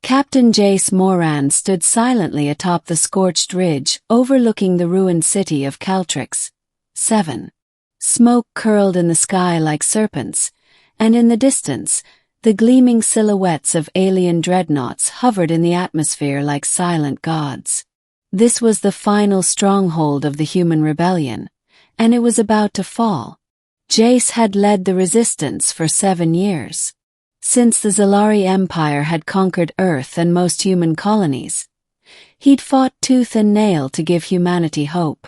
Captain Jace Morran stood silently atop the scorched ridge overlooking the ruined city of Caltrix. 7. Smoke curled in the sky like serpents, and in the distance, the gleaming silhouettes of alien dreadnoughts hovered in the atmosphere like silent gods. This was the final stronghold of the human rebellion, and it was about to fall. Jace had led the resistance for 7 years. Since the Zalari Empire had conquered Earth and most human colonies, he'd fought tooth and nail to give humanity hope.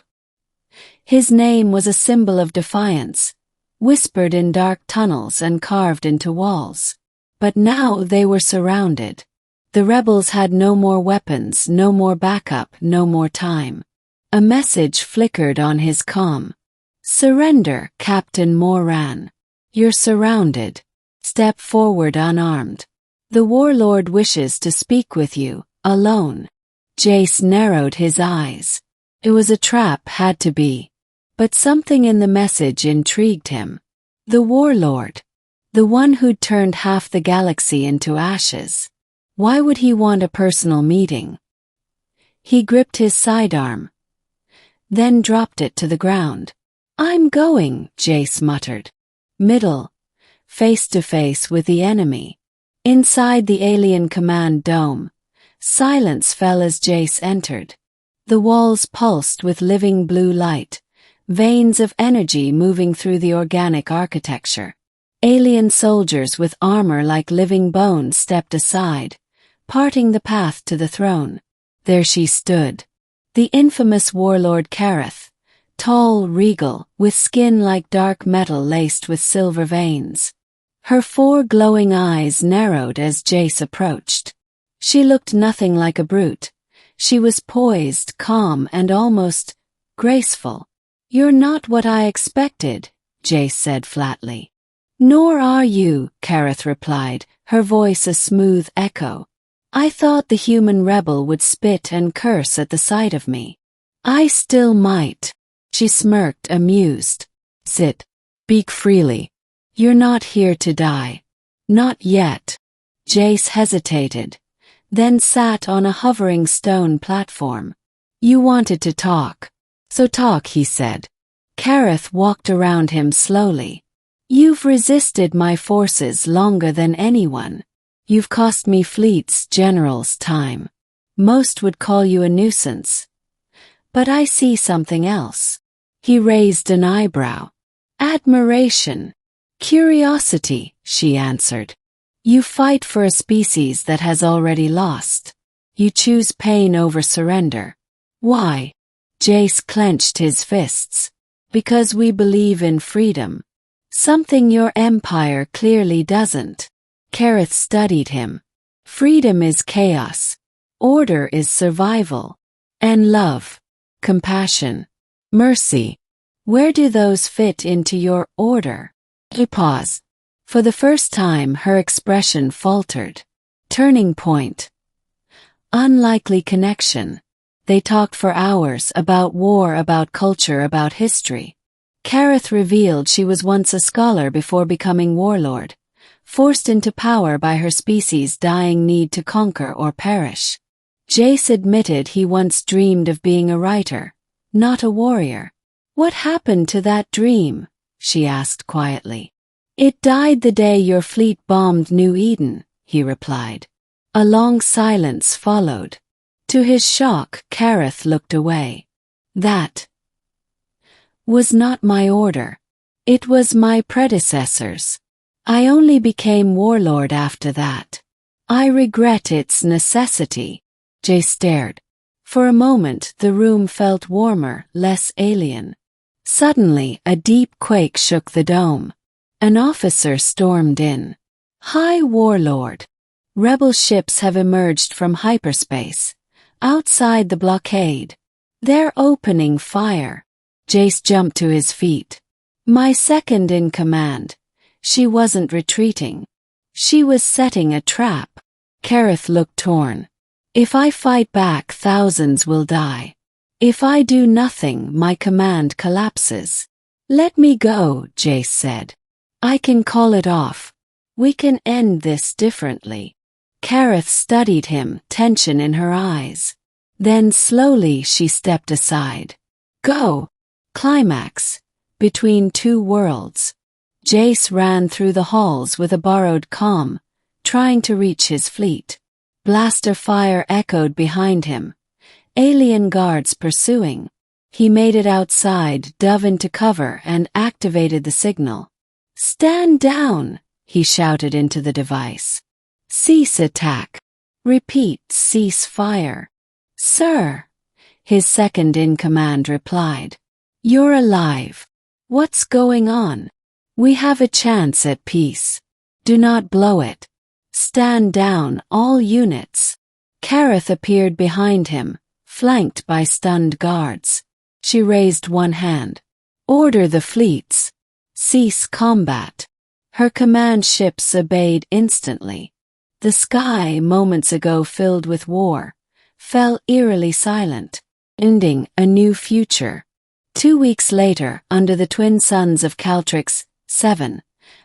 His name was a symbol of defiance, whispered in dark tunnels and carved into walls. But now they were surrounded. The rebels had no more weapons, no more backup, no more time. A message flickered on his comm. "Surrender, Captain Morran. You're surrounded. Step forward unarmed. The Warlord wishes to speak with you, alone." Jace narrowed his eyes. It was a trap, had to be. But something in the message intrigued him. The Warlord. The one who'd turned half the galaxy into ashes. Why would he want a personal meeting? He gripped his sidearm, then dropped it to the ground. "I'm going," Jace muttered. Middle, face to face with the enemy. Inside the alien command dome, silence fell as Jace entered. The walls pulsed with living blue light, veins of energy moving through the organic architecture. Alien soldiers with armor like living bones stepped aside, parting the path to the throne. There she stood, the infamous Warlord Kareth, tall, regal, with skin like dark metal laced with silver veins. Her 4 glowing eyes narrowed as Jace approached. She looked nothing like a brute. She was poised, calm, and almost graceful. "You're not what I expected," Jace said flatly. "Nor are you," Kareth replied, her voice a smooth echo. "I thought the human rebel would spit and curse at the sight of me." "I still might." She smirked, amused. "Sit. Speak freely. You're not here to die." "Not yet." Jace hesitated, then sat on a hovering stone platform. "You wanted to talk. So talk," he said. Kareth walked around him slowly. "You've resisted my forces longer than anyone. You've cost me fleets, generals, time. Most would call you a nuisance. But I see something else." He raised an eyebrow. "Admiration. Curiosity," she answered. "You fight for a species that has already lost. You choose pain over surrender. Why?" Jace clenched his fists. "Because we believe in freedom. Something your empire clearly doesn't." Kareth studied him. "Freedom is chaos. Order is survival. And love, compassion, mercy. Where do those fit into your order?" He paused. For the first time her expression faltered. Turning point. Unlikely connection. They talked for hours about war, about culture, about history. Kareth revealed she was once a scholar before becoming warlord, forced into power by her species' dying need to conquer or perish. Jace admitted he once dreamed of being a writer, not a warrior. "What happened to that dream?" she asked quietly. "It died the day your fleet bombed New Eden," he replied. A long silence followed. To his shock, Kareth looked away. "That was not my order. It was my predecessor's. I only became warlord after that. I regret its necessity." Jay stared. For a moment the room felt warmer, less alien. Suddenly a deep quake shook the dome. An officer stormed in. "High Warlord. Rebel ships have emerged from hyperspace, outside the blockade. They're opening fire." Jace jumped to his feet. "My second in command." She wasn't retreating. She was setting a trap. Kareth looked torn. "If I fight back, thousands will die. If I do nothing, my command collapses." "Let me go," Jace said. "I can call it off. We can end this differently." Kareth studied him, tension in her eyes. Then slowly she stepped aside. Go! Climax. Between two worlds. Jace ran through the halls with a borrowed calm, trying to reach his fleet. Blaster fire echoed behind him. Alien guards pursuing. He made it outside, dove into cover, and activated the signal. Stand down, he shouted into the device. Cease attack. Repeat, cease fire. Sir, his second-in-command replied. You're alive. What's going on? We have a chance at peace. Do not blow it. Stand down, all units. Kareth appeared behind him, flanked by stunned guards. She raised one hand. Order the fleets. Cease combat. Her command ships obeyed instantly. The sky, moments ago filled with war, fell eerily silent, ending a new future. 2 weeks later, under the twin suns of Caltrix, 7,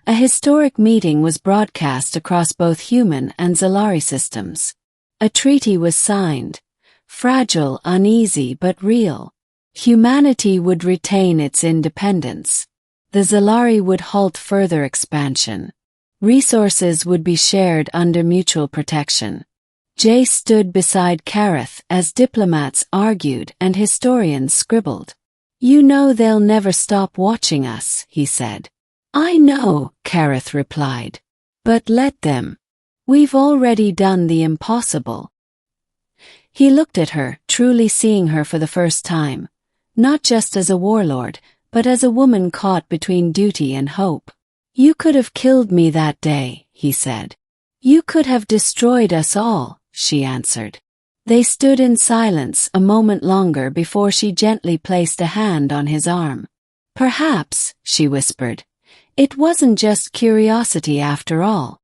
a historic meeting was broadcast across both human and Zalari systems. A treaty was signed. Fragile, uneasy, but real. Humanity would retain its independence. The Zalari would halt further expansion. Resources would be shared under mutual protection. Jace stood beside Kareth as diplomats argued and historians scribbled. You know they'll never stop watching us, he said. I know, Kareth replied. But let them. We've already done the impossible. He looked at her, truly seeing her for the first time, not just as a warlord, but as a woman caught between duty and hope. You could have killed me that day, he said. You could have destroyed us all, she answered. They stood in silence a moment longer before she gently placed a hand on his arm. Perhaps, she whispered, it wasn't just curiosity after all.